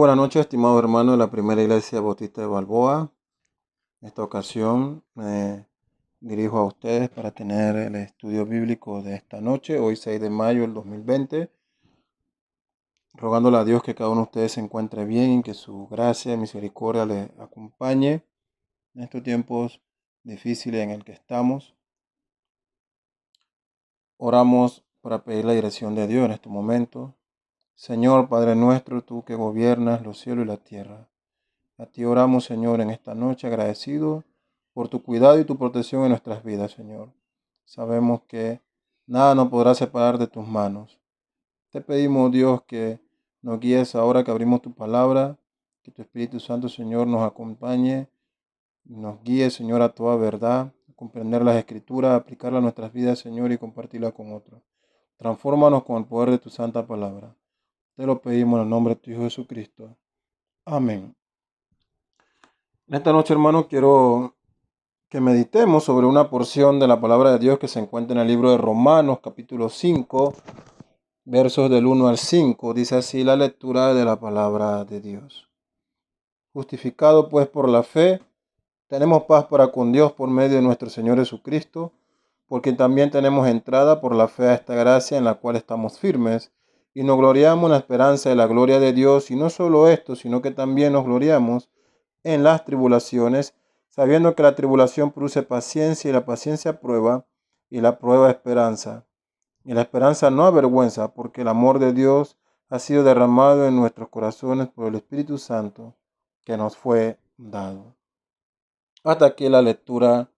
buenas noches, estimados hermanos de la Primera Iglesia Bautista de Balboa. En esta ocasión me dirijo a ustedes para tener el estudio bíblico de esta noche, hoy 6 de mayo del 2020, rogándole a Dios que cada uno de ustedes se encuentre bien y que su gracia y misericordia les acompañe en estos tiempos difíciles en el que estamos. Oramos para pedir la dirección de Dios en este momento. Señor, Padre nuestro, tú que gobiernas los cielos y la tierra, a ti oramos, Señor, en esta noche, agradecido por tu cuidado y tu protección en nuestras vidas, Señor. Sabemos que nada nos podrá separar de tus manos. Te pedimos, Dios, que nos guíes ahora que abrimos tu palabra, que tu Espíritu Santo, Señor, nos acompañe, nos guíe, Señor, a toda verdad, a comprender las Escrituras, a aplicarlas a nuestras vidas, Señor, y compartirlas con otros. Transfórmanos con el poder de tu santa palabra. Te lo pedimos en el nombre de tu Hijo Jesucristo. Amén. En esta noche, hermano, quiero que meditemos sobre una porción de la palabra de Dios que se encuentra en el libro de Romanos, capítulo 5, versos del 1 al 5. Dice así la lectura de la palabra de Dios. Justificado pues por la fe, tenemos paz para con Dios por medio de nuestro Señor Jesucristo, porque también tenemos entrada por la fe a esta gracia en la cual estamos firmes, y nos gloriamos en la esperanza de la gloria de Dios, y no solo esto, sino que también nos gloriamos en las tribulaciones, sabiendo que la tribulación produce paciencia y la paciencia prueba y la prueba esperanza. Y la esperanza no avergüenza, porque el amor de Dios ha sido derramado en nuestros corazones por el Espíritu Santo que nos fue dado. Hasta aquí la lectura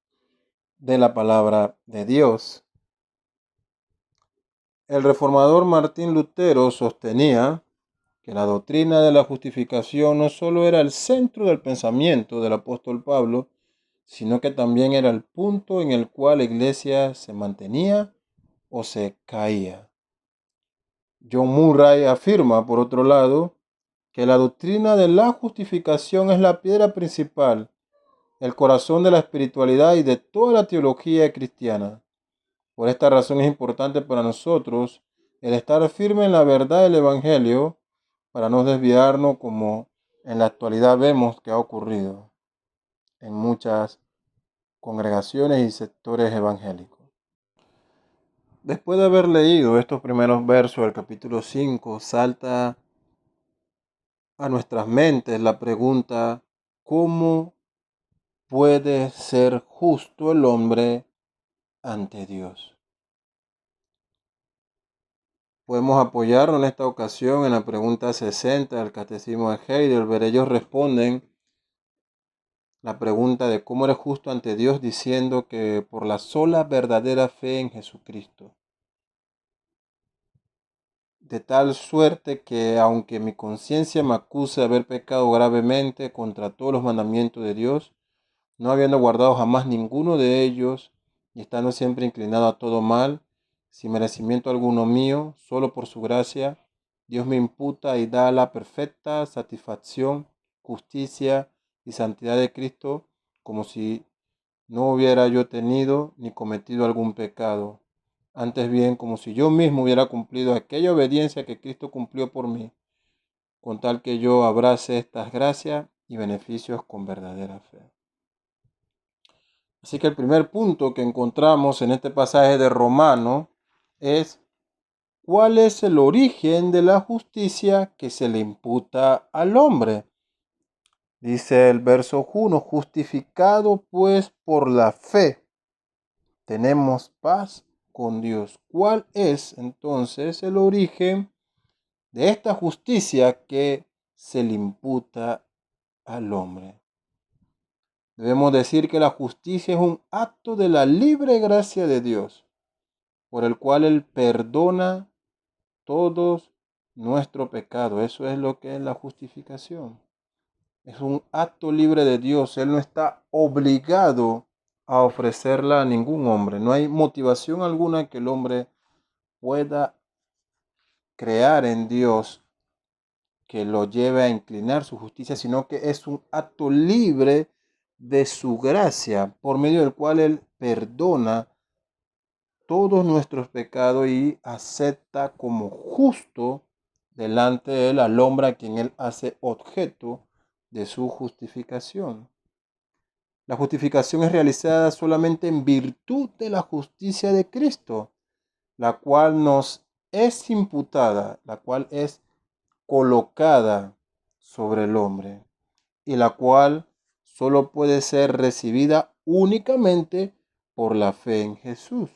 de la palabra de Dios. El reformador Martín Lutero sostenía que la doctrina de la justificación no solo era el centro del pensamiento del apóstol Pablo, sino que también era el punto en el cual la iglesia se mantenía o se caía. John Murray afirma, por otro lado, que la doctrina de la justificación es la piedra principal, el corazón de la espiritualidad y de toda la teología cristiana. Por esta razón es importante para nosotros el estar firme en la verdad del Evangelio para no desviarnos como en la actualidad vemos que ha ocurrido en muchas congregaciones y sectores evangélicos. Después de haber leído estos primeros versos del capítulo 5, salta a nuestras mentes la pregunta: ¿cómo puede ser justo el hombre ante Dios? Podemos apoyarnos en esta ocasión en la pregunta 60 del Catecismo de Heidelberg. Ellos responden la pregunta de cómo eres justo ante Dios diciendo que por la sola verdadera fe en Jesucristo. De tal suerte que aunque mi conciencia me acuse de haber pecado gravemente contra todos los mandamientos de Dios, no habiendo guardado jamás ninguno de ellos y estando siempre inclinado a todo mal, sin merecimiento alguno mío, solo por su gracia, Dios me imputa y da la perfecta satisfacción, justicia y santidad de Cristo, como si no hubiera yo tenido ni cometido algún pecado. Antes bien, como si yo mismo hubiera cumplido aquella obediencia que Cristo cumplió por mí, con tal que yo abrace estas gracias y beneficios con verdadera fe. Así que el primer punto que encontramos en este pasaje de Romanos es: ¿cuál es el origen de la justicia que se le imputa al hombre? Dice el verso 1, justificado pues por la fe, tenemos paz con Dios. ¿Cuál es entonces el origen de esta justicia que se le imputa al hombre? Debemos decir que la justicia es un acto de la libre gracia de Dios, por el cual Él perdona todos nuestros pecados. Eso es lo que es la justificación. Es un acto libre de Dios. Él no está obligado a ofrecerla a ningún hombre. No hay motivación alguna que el hombre pueda crear en Dios que lo lleve a inclinar su justicia, sino que es un acto libre de su gracia, por medio del cual Él perdona todos nuestros pecados y acepta como justo delante de él al hombre a quien él hace objeto de su justificación. La justificación es realizada solamente en virtud de la justicia de Cristo, la cual nos es imputada, la cual es colocada sobre el hombre y la cual solo puede ser recibida únicamente por la fe en Jesús.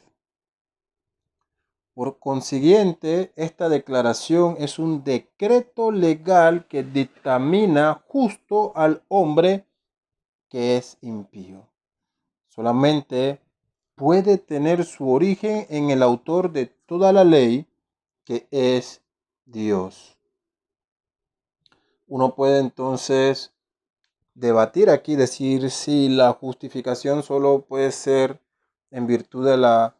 Por consiguiente, esta declaración es un decreto legal que dictamina justo al hombre que es impío. Solamente puede tener su origen en el autor de toda la ley, que es Dios. Uno puede entonces debatir aquí, decir si la justificación solo puede ser en virtud de la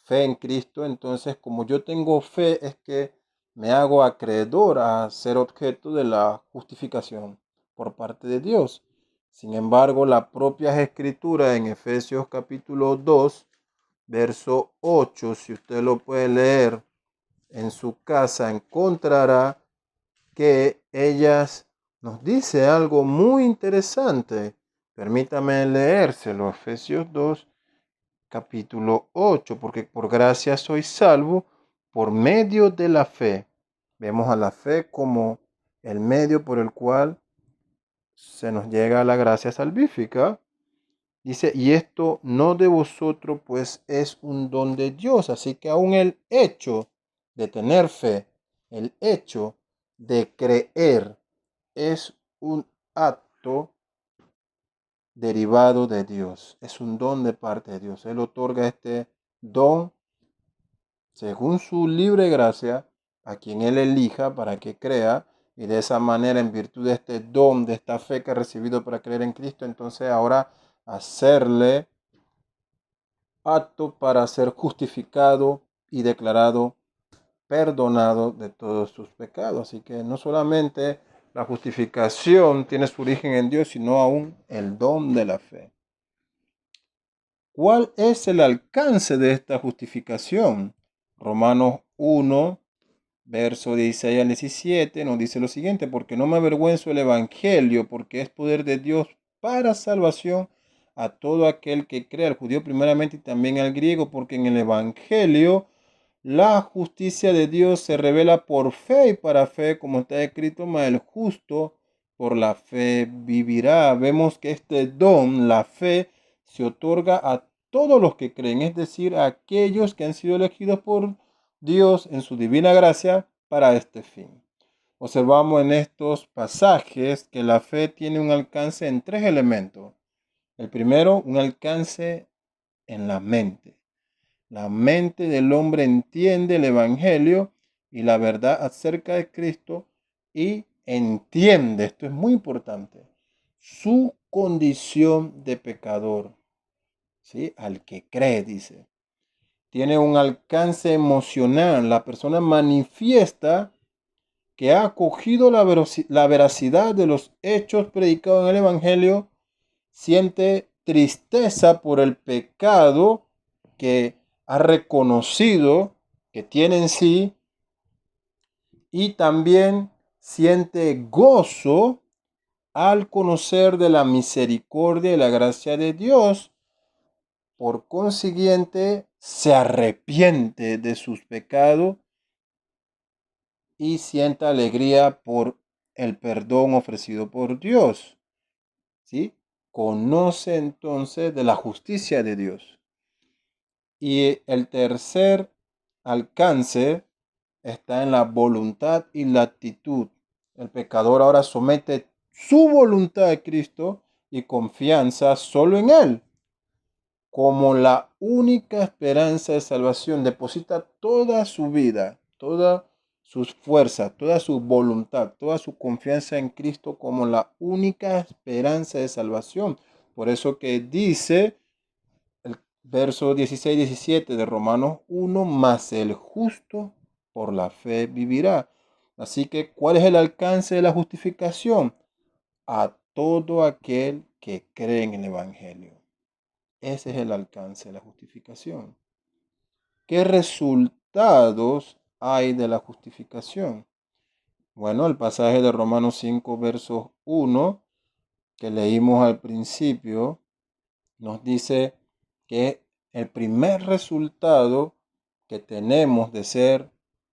fe en Cristo. Entonces, como yo tengo fe, es que me hago acreedor a ser objeto de la justificación por parte de Dios. Sin embargo, la propia escritura en Efesios capítulo 2, verso 8, si usted lo puede leer en su casa, encontrará que ellas nos dice algo muy interesante. Permítame leérselo, Efesios 2, capítulo 8, porque por gracia soy salvo por medio de la fe. Vemos a la fe como el medio por el cual se nos llega a la gracia salvífica. Dice, y esto no de vosotros, pues es un don de Dios. Así que aún el hecho de tener fe, el hecho de creer, es un acto derivado de Dios. Es un don de parte de Dios. Él otorga este don según su libre gracia a quien Él elija para que crea. Y de esa manera, en virtud de este don, de esta fe que ha recibido para creer en Cristo, entonces ahora hacerle apto para ser justificado y declarado perdonado de todos sus pecados. Así que no solamente la justificación tiene su origen en Dios, sino aún el don de la fe. ¿Cuál es el alcance de esta justificación? Romanos 1, verso 16 al 17 nos dice lo siguiente: porque no me avergüenzo del evangelio, porque es poder de Dios para salvación a todo aquel que cree, al judío primeramente y también al griego, porque en el evangelio la justicia de Dios se revela por fe y para fe, como está escrito, mas el justo por la fe vivirá. Vemos que este don, la fe, se otorga a todos los que creen, es decir, a aquellos que han sido elegidos por Dios en su divina gracia para este fin. Observamos en estos pasajes que la fe tiene un alcance en tres elementos. El primero, un alcance en la mente. La mente del hombre entiende el Evangelio y la verdad acerca de Cristo y entiende, esto es muy importante, su condición de pecador. ¿Sí? Al que cree, dice. Tiene un alcance emocional. La persona manifiesta que ha acogido la veracidad de los hechos predicados en el Evangelio, siente tristeza por el pecado que ha reconocido que tiene en sí y también siente gozo al conocer de la misericordia y la gracia de Dios. Por consiguiente, se arrepiente de sus pecados y siente alegría por el perdón ofrecido por Dios. ¿Sí? Conoce entonces de la justicia de Dios. Y el tercer alcance está en la voluntad y la actitud. El pecador ahora somete su voluntad a Cristo y confianza solo en Él como la única esperanza de salvación. Deposita toda su vida, todas sus fuerzas, toda su voluntad, toda su confianza en Cristo como la única esperanza de salvación. Por eso que dice el verso 16-17 de Romanos 1, mas el justo por la fe vivirá. Así que, ¿cuál es el alcance de la justificación? A todo aquel que cree en el Evangelio. Ese es el alcance de la justificación. ¿Qué resultados hay de la justificación? Bueno, el pasaje de Romanos 5, versos 1, que leímos al principio, nos dice que el primer resultado que tenemos de ser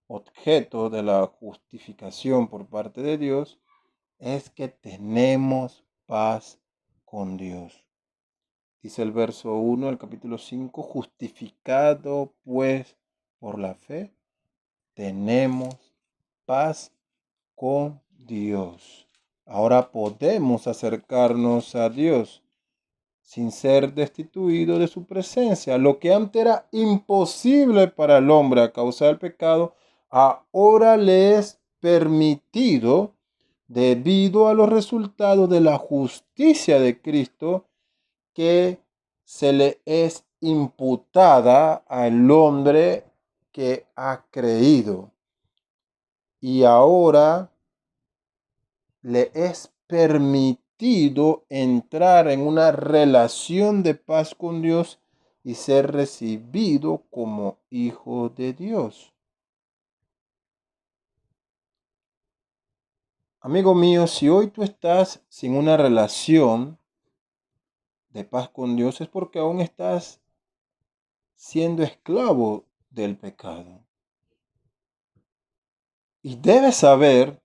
objeto de la justificación por parte de Dios es que tenemos paz con Dios. Dice el verso 1 del capítulo 5, justificado pues por la fe, tenemos paz con Dios. Ahora podemos acercarnos a Dios sin ser destituido de su presencia. Lo que antes era imposible para el hombre a causa del pecado, ahora le es permitido debido a los resultados de la justicia de Cristo que se le es imputada al hombre que ha creído. Y ahora le es permitido entrar en una relación de paz con Dios y ser recibido como hijo de Dios. Amigo mío, si hoy tú estás sin una relación de paz con Dios es porque aún estás siendo esclavo del pecado. Y debes saber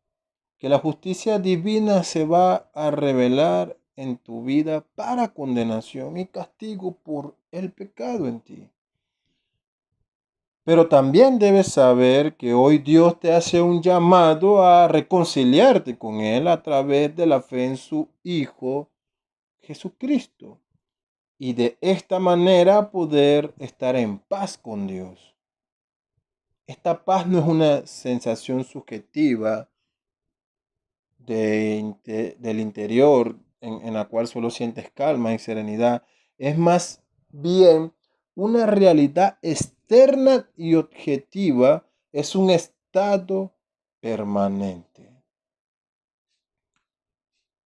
que la justicia divina se va a revelar en tu vida para condenación y castigo por el pecado en ti. Pero también debes saber que hoy Dios te hace un llamado a reconciliarte con Él a través de la fe en su Hijo Jesucristo. Y de esta manera poder estar en paz con Dios. Esta paz no es una sensación subjetiva del interior en la cual solo sientes calma y serenidad. Es más bien una realidad externa y objetiva. Es un estado permanente.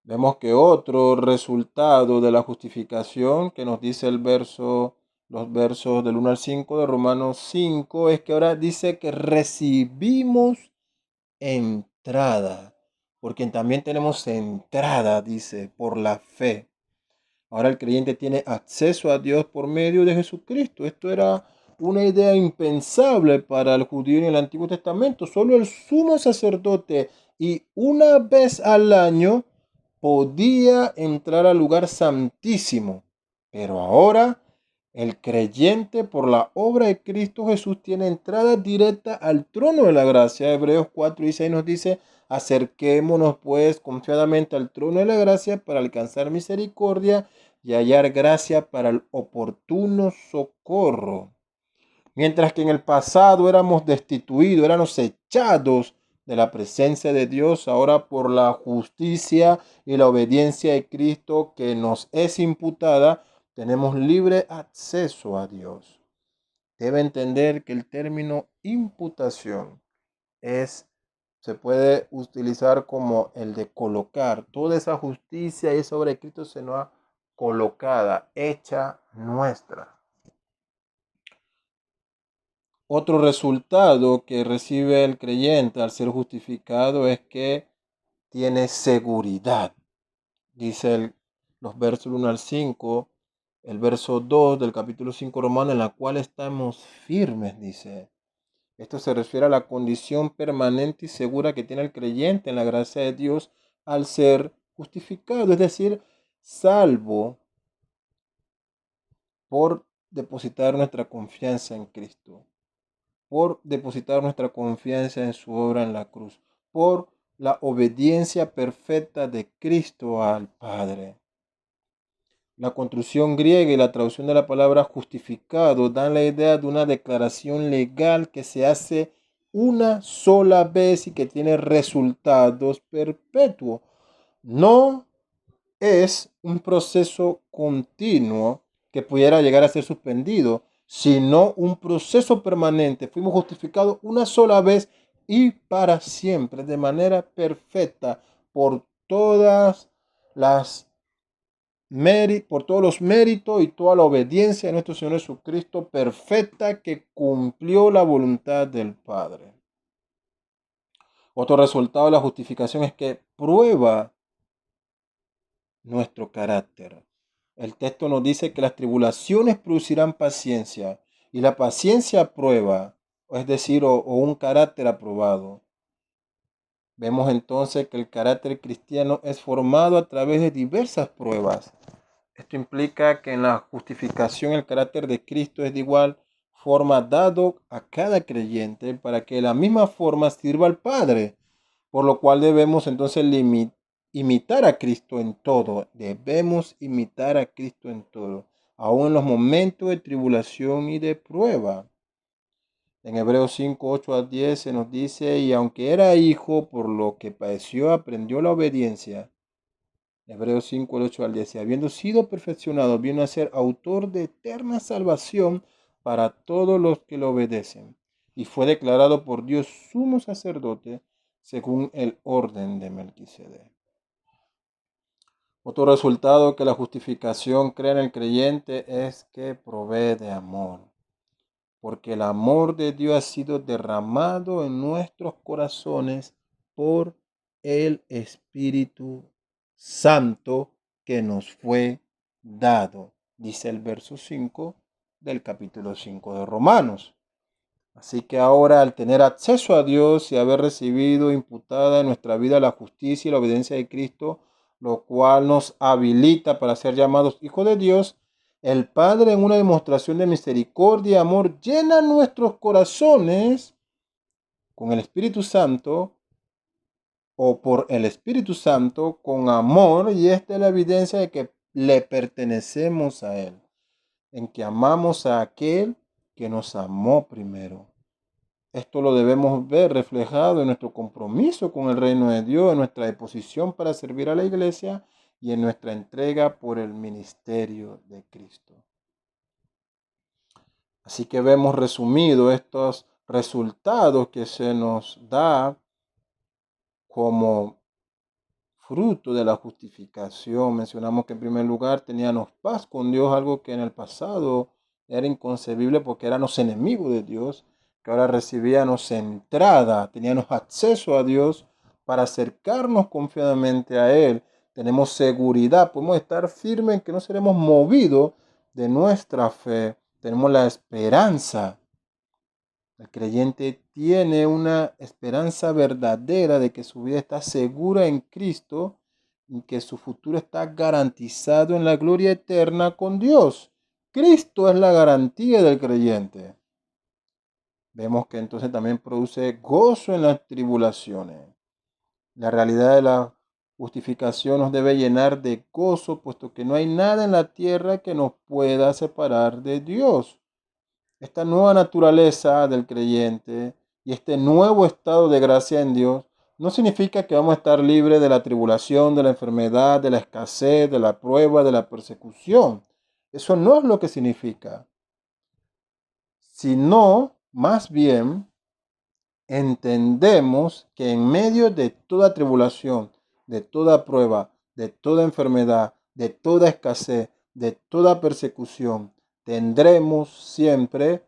Vemos que otro resultado de la justificación que nos dice los versos del 1 al 5 de Romanos 5 es que ahora dice que recibimos entrada, porque también tenemos entrada, dice, por la fe. Ahora el creyente tiene acceso a Dios por medio de Jesucristo. Esto era una idea impensable para el judío en el Antiguo Testamento. Solo el sumo sacerdote y una vez al año podía entrar al lugar santísimo. Pero ahora el creyente por la obra de Cristo Jesús tiene entrada directa al trono de la gracia. Hebreos 4 y 6 nos dice: acerquémonos pues confiadamente al trono de la gracia para alcanzar misericordia y hallar gracia para el oportuno socorro. Mientras que en el pasado éramos destituidos, éramos echados de la presencia de Dios, ahora por la justicia y la obediencia de Cristo que nos es imputada, tenemos libre acceso a Dios. Debe entender que el término imputación se puede utilizar como el de colocar. Toda esa justicia y esa obra de Cristo se nos ha colocada, hecha nuestra. Otro resultado que recibe el creyente al ser justificado es que tiene seguridad. Dice los versos 1 al 5, el verso 2 del capítulo 5 romano, en la cual estamos firmes, dice. Esto se refiere a la condición permanente y segura que tiene el creyente en la gracia de Dios al ser justificado, es decir, salvo por depositar nuestra confianza en Cristo, por depositar nuestra confianza en su obra en la cruz, por la obediencia perfecta de Cristo al Padre. La construcción griega y la traducción de la palabra justificado dan la idea de una declaración legal que se hace una sola vez y que tiene resultados perpetuos. No es un proceso continuo que pudiera llegar a ser suspendido, sino un proceso permanente. Fuimos justificados una sola vez y para siempre, de manera perfecta, por todas las por todos los méritos y toda la obediencia de nuestro Señor Jesucristo perfecta que cumplió la voluntad del Padre. Otro resultado de la justificación es que prueba nuestro carácter. El texto nos dice que las tribulaciones producirán paciencia y la paciencia prueba, es decir, o un carácter aprobado. Vemos entonces que el carácter cristiano es formado a través de diversas pruebas. Esto implica que en la justificación el carácter de Cristo es de igual forma dado a cada creyente para que de la misma forma sirva al Padre, por lo cual debemos entonces imitar a Cristo en todo. Debemos imitar a Cristo en todo, aun en los momentos de tribulación y de prueba. En Hebreos 5, 8 a 10 se nos dice, y aunque era hijo, por lo que padeció, aprendió la obediencia. Hebreos 5, 8 al 10. Y habiendo sido perfeccionado, vino a ser autor de eterna salvación para todos los que lo obedecen. Y fue declarado por Dios sumo sacerdote según el orden de Melquisedec. Otro resultado que la justificación crea en el creyente es que provee de amor, porque el amor de Dios ha sido derramado en nuestros corazones por el Espíritu Santo que nos fue dado, dice el verso 5 del capítulo 5 de Romanos. Así que ahora, al tener acceso a Dios y haber recibido imputada en nuestra vida la justicia y la obediencia de Cristo, lo cual nos habilita para ser llamados hijos de Dios, el Padre, en una demostración de misericordia y amor, llena nuestros corazones con el Espíritu Santo o por el Espíritu Santo con amor, y esta es la evidencia de que le pertenecemos a Él, en que amamos a aquel que nos amó primero. Esto lo debemos ver reflejado en nuestro compromiso con el reino de Dios, en nuestra disposición para servir a la iglesia y en nuestra entrega por el ministerio de Cristo. Así que vemos resumido estos resultados que se nos da como fruto de la justificación. Mencionamos que en primer lugar teníamos paz con Dios, algo que en el pasado era inconcebible porque éramos enemigos de Dios, que ahora recibíamos entrada, teníamos acceso a Dios para acercarnos confiadamente a Él. Tenemos seguridad, podemos estar firmes en que no seremos movidos de nuestra fe. Tenemos la esperanza. El creyente tiene una esperanza verdadera de que su vida está segura en Cristo y que su futuro está garantizado en la gloria eterna con Dios. Cristo es la garantía del creyente. Vemos que entonces también produce gozo en las tribulaciones. La realidad de la justificación nos debe llenar de gozo, puesto que no hay nada en la tierra que nos pueda separar de Dios. Esta nueva naturaleza del creyente y este nuevo estado de gracia en Dios no significa que vamos a estar libres de la tribulación, de la enfermedad, de la escasez, de la prueba, de la persecución. Eso no es lo que significa, sino más bien entendemos que en medio de toda tribulación, de toda prueba, de toda enfermedad, de toda escasez, de toda persecución, tendremos siempre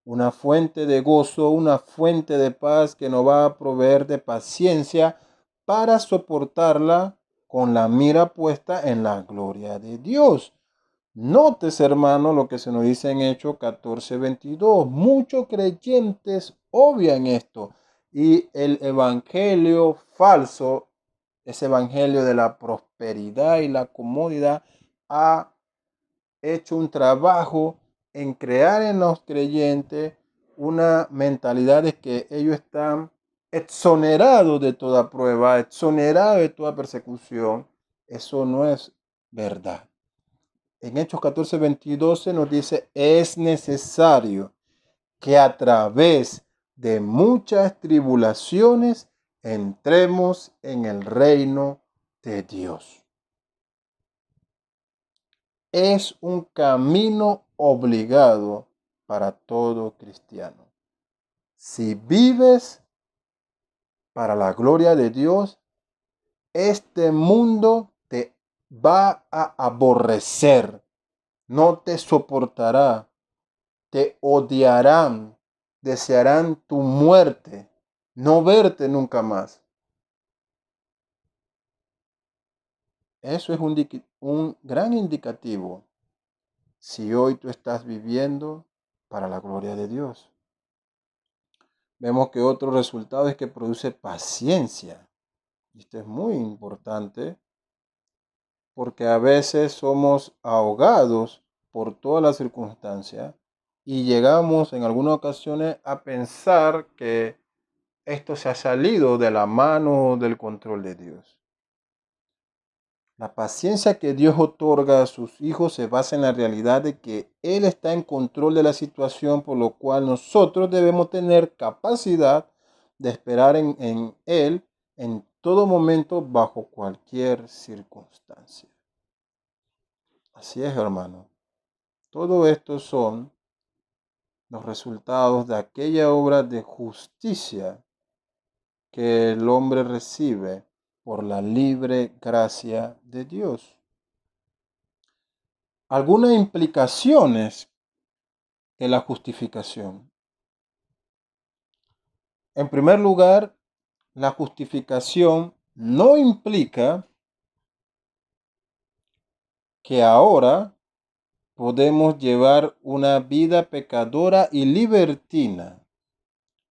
una fuente de gozo, una fuente de paz que nos va a proveer de paciencia para soportarla con la mira puesta en la gloria de Dios. Notes, hermano, lo que se nos dice en Hechos 14:22. Muchos creyentes obvian esto y el evangelio falso, ese evangelio de la prosperidad y la comodidad, ha hecho un trabajo en crear en los creyentes una mentalidad de que ellos están exonerados de toda prueba, exonerados de toda persecución. Eso no es verdad. En Hechos 14:22 nos dice, es necesario que a través de muchas tribulaciones entremos en el reino de Dios. Es un camino obligado para todo cristiano. Si vives para la gloria de Dios, este mundo te va a aborrecer, no te soportará, te odiarán, desearán tu muerte. no verte nunca más. Eso es un gran indicativo si hoy tú estás viviendo para la gloria de Dios. Vemos que otro resultado es que produce paciencia. Esto es muy importante porque a veces somos ahogados por todas las circunstancias y llegamos en algunas ocasiones a pensar que esto se ha salido de la mano del control de Dios. La paciencia que Dios otorga a sus hijos se basa en la realidad de que Él está en control de la situación, por lo cual nosotros debemos tener capacidad de esperar en Él en todo momento, bajo cualquier circunstancia. Así es, hermano. Todo esto son los resultados de aquella obra de justicia que el hombre recibe por la libre gracia de Dios. Algunas implicaciones de la justificación. En primer lugar, la justificación no implica que ahora podemos llevar una vida pecadora y libertina.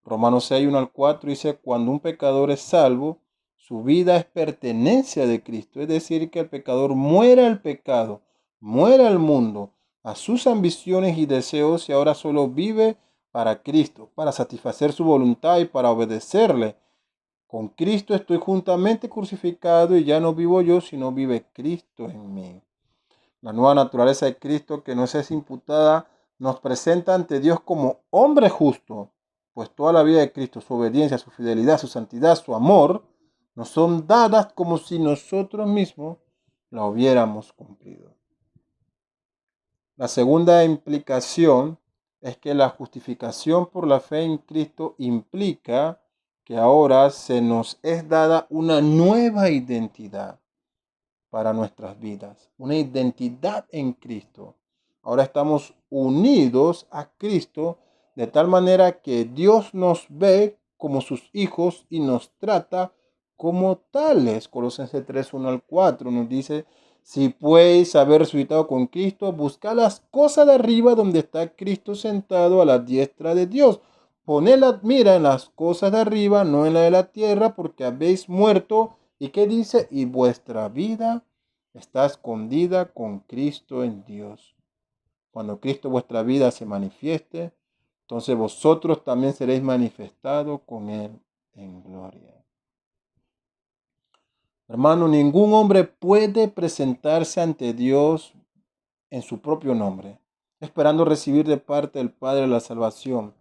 Romanos 6, 1 al 4 dice, cuando un pecador es salvo, su vida es pertenencia de Cristo. Es decir, que el pecador muera al pecado, muera al mundo, a sus ambiciones y deseos y ahora solo vive para Cristo, para satisfacer su voluntad y para obedecerle. Con Cristo estoy juntamente crucificado y ya no vivo yo, sino vive Cristo en mí. La nueva naturaleza de Cristo que nos es imputada nos presenta ante Dios como hombre justo, pues toda la vida de Cristo, su obediencia, su fidelidad, su santidad, su amor, nos son dadas como si nosotros mismos la hubiéramos cumplido. La segunda implicación es que la justificación por la fe en Cristo implica que ahora se nos es dada una nueva identidad para nuestras vidas, una identidad en Cristo. Ahora estamos unidos a Cristo de tal manera que Dios nos ve como sus hijos y nos trata como tales. Colosenses 3, 1 al 4 nos dice, si pues haber resucitado con Cristo, buscad las cosas de arriba donde está Cristo sentado a la diestra de Dios. Poned la mira en las cosas de arriba, no en la de la tierra, porque habéis muerto. ¿Y qué dice? Y vuestra vida está escondida con Cristo en Dios. Cuando Cristo vuestra vida se manifieste, entonces vosotros también seréis manifestados con Él en gloria. Hermano, ningún hombre puede presentarse ante Dios en su propio nombre, esperando recibir de parte del Padre la salvación,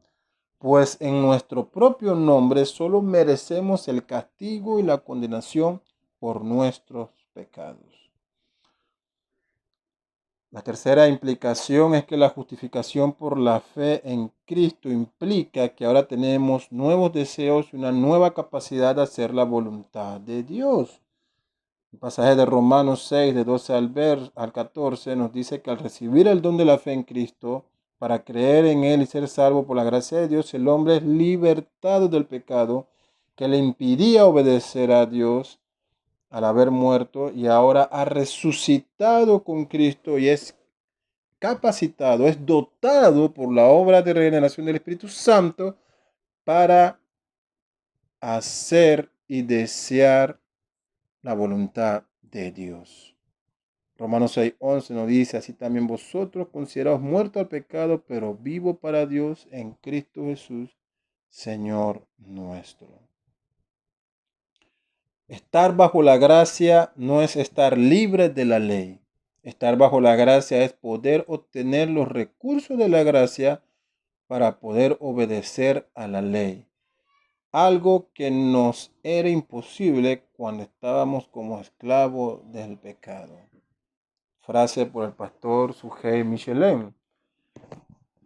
pues en nuestro propio nombre solo merecemos el castigo y la condenación por nuestros pecados. La tercera implicación es que la justificación por la fe en Cristo implica que ahora tenemos nuevos deseos y una nueva capacidad de hacer la voluntad de Dios. El pasaje de Romanos 6, de 12 al 14, nos dice que al recibir el don de la fe en Cristo, para creer en Él y ser salvo por la gracia de Dios, el hombre es libertado del pecado que le impidía obedecer a Dios al haber muerto y ahora ha resucitado con Cristo y es capacitado, es dotado por la obra de regeneración del Espíritu Santo para hacer y desear la voluntad de Dios. Romanos 6:11 nos dice, así también vosotros consideraos muertos al pecado, pero vivo para Dios en Cristo Jesús, Señor nuestro. Estar bajo la gracia no es estar libre de la ley. Estar bajo la gracia es poder obtener los recursos de la gracia para poder obedecer a la ley. Algo que nos era imposible cuando estábamos como esclavos del pecado. Frase por el pastor Sugei Michelin.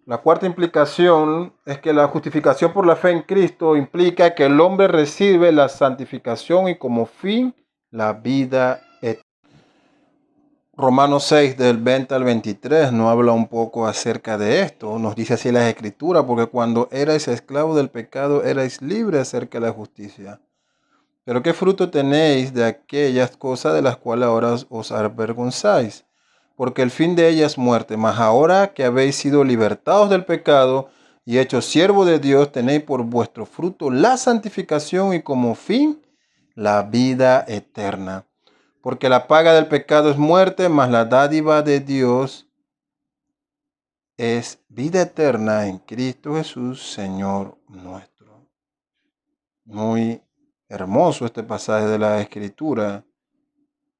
La cuarta implicación es que la justificación por la fe en Cristo implica que el hombre recibe la santificación y como fin la vida eterna. Romanos 6 del 20 al 23 nos habla un poco acerca de esto. Nos dice así las escrituras, porque cuando erais esclavos del pecado, erais libres acerca de la justicia. Pero ¿qué fruto tenéis de aquellas cosas de las cuales ahora os avergonzáis? Porque el fin de ellas es muerte. Mas ahora que habéis sido libertados del pecado y hechos siervos de Dios, tenéis por vuestro fruto la santificación y como fin la vida eterna. Porque la paga del pecado es muerte, mas la dádiva de Dios es vida eterna en Cristo Jesús, Señor nuestro. Muy hermoso este pasaje de la Escritura.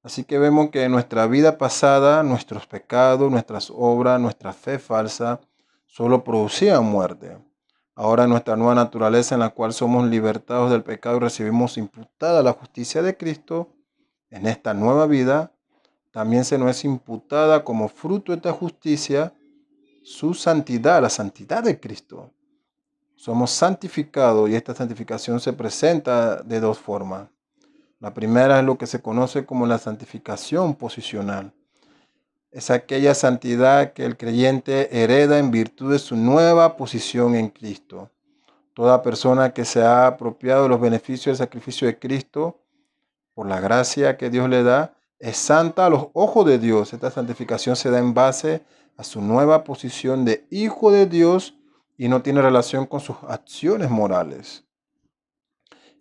Así que vemos que en nuestra vida pasada, nuestros pecados, nuestras obras, nuestra fe falsa, solo producían muerte. Ahora nuestra nueva naturaleza en la cual somos libertados del pecado y recibimos imputada la justicia de Cristo, en esta nueva vida, también se nos es imputada como fruto de esta justicia su santidad, la santidad de Cristo. Somos santificados y esta santificación se presenta de dos formas. La primera es lo que se conoce como la santificación posicional. Es aquella santidad que el creyente hereda en virtud de su nueva posición en Cristo. Toda persona que se ha apropiado de los beneficios del sacrificio de Cristo, por la gracia que Dios le da, es santa a los ojos de Dios. Esta santificación se da en base a su nueva posición de hijo de Dios y no tiene relación con sus acciones morales.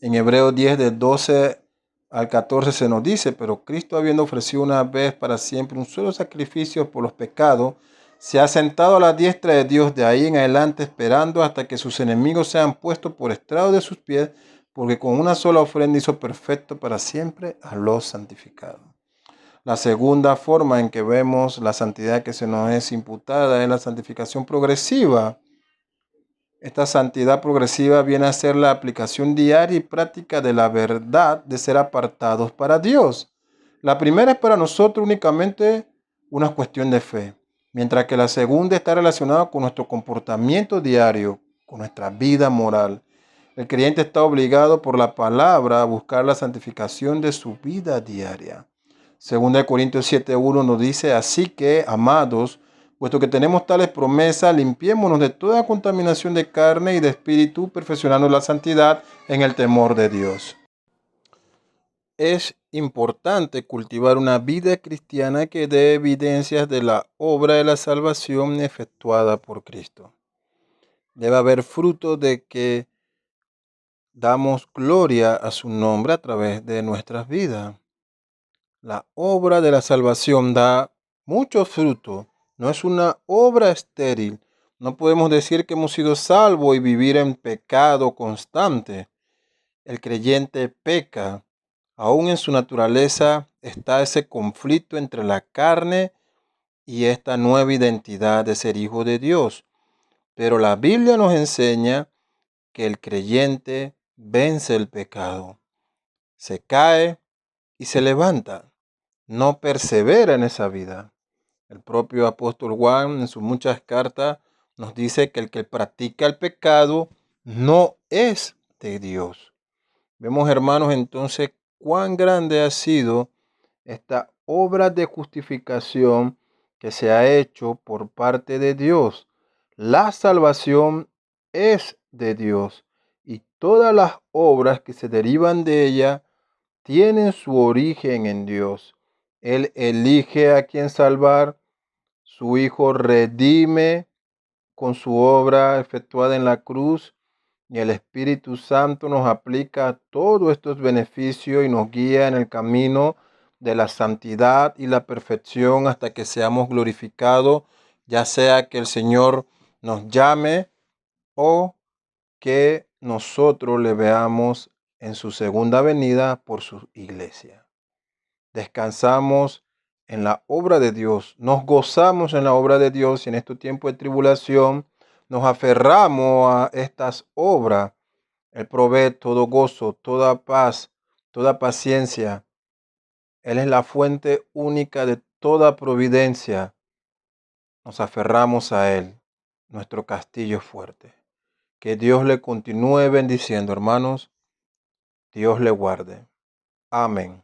En Hebreos 10, del 12 al 14 se nos dice, pero Cristo, habiendo ofrecido una vez para siempre un solo sacrificio por los pecados, se ha sentado a la diestra de Dios, de ahí en adelante esperando hasta que sus enemigos sean puestos por estrado de sus pies, porque con una sola ofrenda hizo perfecto para siempre a los santificados. La segunda forma en que vemos la santidad que se nos es imputada es la santificación progresiva. Esta santidad progresiva viene a ser la aplicación diaria y práctica de la verdad de ser apartados para Dios. La primera es para nosotros únicamente una cuestión de fe, mientras que la segunda está relacionada con nuestro comportamiento diario, con nuestra vida moral. El creyente está obligado por la palabra a buscar la santificación de su vida diaria. Segunda de Corintios 7:1 nos dice, así que, amados, puesto que tenemos tales promesas, limpiémonos de toda contaminación de carne y de espíritu, perfeccionando la santidad en el temor de Dios. Es importante cultivar una vida cristiana que dé evidencias de la obra de la salvación efectuada por Cristo. Debe haber fruto de que damos gloria a su nombre a través de nuestras vidas. La obra de la salvación da mucho fruto. No es una obra estéril. No podemos decir que hemos sido salvos y vivir en pecado constante. El creyente peca. Aún en su naturaleza está ese conflicto entre la carne y esta nueva identidad de ser hijo de Dios. Pero la Biblia nos enseña que el creyente vence el pecado. Se cae y se levanta. No persevera en esa vida. El propio apóstol Juan en sus muchas cartas nos dice que el que practica el pecado no es de Dios. Vemos, hermanos, entonces cuán grande ha sido esta obra de justificación que se ha hecho por parte de Dios. La salvación es de Dios y todas las obras que se derivan de ella tienen su origen en Dios. Él elige a quien salvar, su Hijo redime con su obra efectuada en la cruz y el Espíritu Santo nos aplica todos estos beneficios y nos guía en el camino de la santidad y la perfección hasta que seamos glorificados, ya sea que el Señor nos llame o que nosotros le veamos en su segunda venida por su iglesia. Descansamos en la obra de Dios, nos gozamos en la obra de Dios y en este tiempo de tribulación nos aferramos a estas obras. Él provee todo gozo, toda paz, toda paciencia. Él es la fuente única de toda providencia. Nos aferramos a Él, nuestro castillo fuerte. Que Dios le continúe bendiciendo, hermanos. Dios le guarde. Amén.